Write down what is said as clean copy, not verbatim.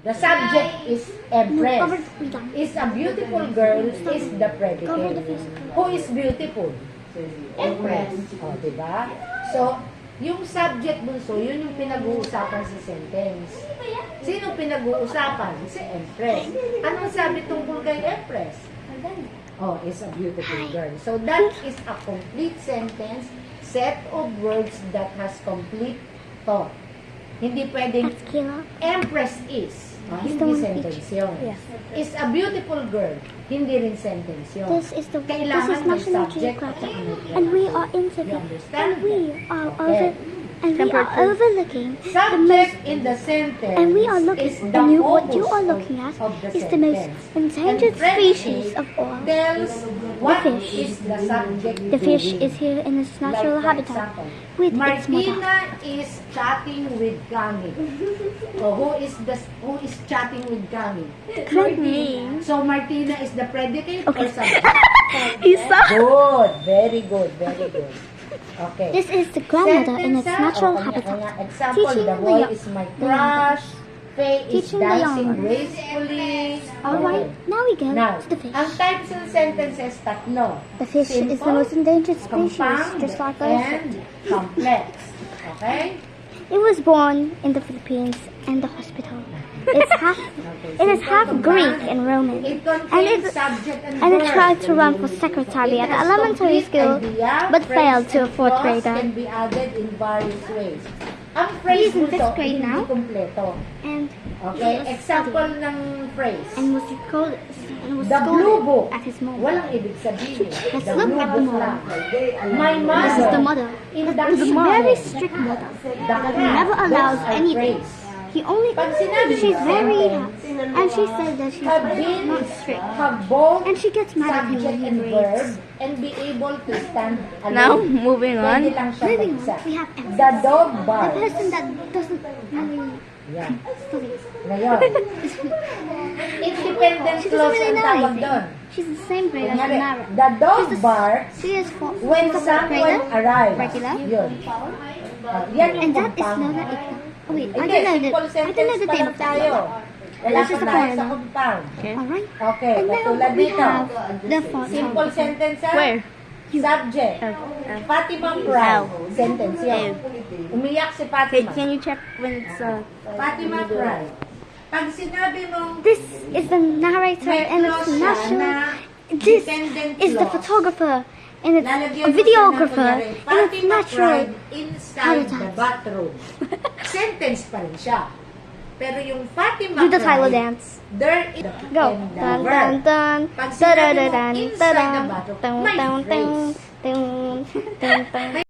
The subject is Empress. Is a beautiful girl is the predicate. Who is beautiful? Empress. O, diba? So, yung subject bunso, yun yung pinag-uusapan sa sentence. Sino pinag-uusapan? Si Empress. Anong sabi tungkol kay Empress? Oh, is a beautiful girl. So, that is a complete sentence, set of words that has complete thought. Hindi pwedeng Empress is. Hindi sentence yun. Is a beautiful girl. Hindi rin sentence yun. This is Kailangan may National subject at Geographic, object. and we are into You the, understand? and we are overlooking the Subject most, in the sentence and we are looking, is the and what you focus are looking at of the is the most sentence. endangered And species of all. tells what fish. is the subject The fish doing. is here in its natural Like, for habitat example, with its mother. Martina is chatting with Kami. So who is chatting with Kami? Martina. So Martina is the predicate Okay. or subject? Isa. Good, very good, very good. Okay. This is the grandmother in its natural habitat. Example, Teaching the the boy young- is my the young crush. Faye is Teaching the young dancing ones. gracefully. Alright, now we go Now, to the fish. ang types ng sentences, tatlo. The fish is the most endangered species, Compound, just like us. and complex. Okay? It was born in the Philippines and the hospital. It is half Greek and Roman, It and contains it subject and and it verb. tried to run for secretary It at the has elementary complete school, idea, but failed phrase, to a and fourth clause grader. can be added in various ways. Ang phrase He's in mo fifth to, grade hindi now. kompleto. And Okay? he was Example ng phrase. and was called and was The blue scolded book. at his mom. Walang ibig sabihin. Let's The look blue at the book mother. lang. My mother. This is the mother. In the It's a kitchen. very strict mother The that cat. never allows Those are anything. phrase. He only Pag sinabi she's mo, very sentence, and she said that she's have been, not strict. have both And she gets mad at him subject when he and verb reads. and be able to stand alone. Now, moving on. Pwede lang siya Moving mag-isa. on, we have Empress. The dog The barks. person that doesn't really Yan. study. Ngayon. Independent She doesn't clause really ang know tawag anything. doon. She's the same grade as Kunyari, Nara. the dog barks She is for when fourth someone grader. arrives. Regular. Yun. Yan And yung that is compound. Nona Ikna. Oh wait, I Hindi, don't know simple the sentence pa name lang of that tayo. one. Wala This pa is the tayo point. sa compound. Alright. Okay, And now katulad we dito. have the fourth Simple one. sentence ha? Where? Subject. Fatima cried. Sentence yan. Umiyak si Fatima. Can you check when it's Fatima cried. Pag sinabi mong This is the narrator may and it's clause siya national. na This dependent is the clause, photographer and it's lalagyan a mo siya ng videographer kunyari, and it's Fatima natural. cried inside the habitat. bathroom. Sentence pa rin siya. Pero yung Fatima Do the Tyler cried, dance. there is Go. and the Dun verb. dun dun. Pag Dun sinabi dun mo dun inside the dun bathroom, dun may dun phrase. dun dun dun dun.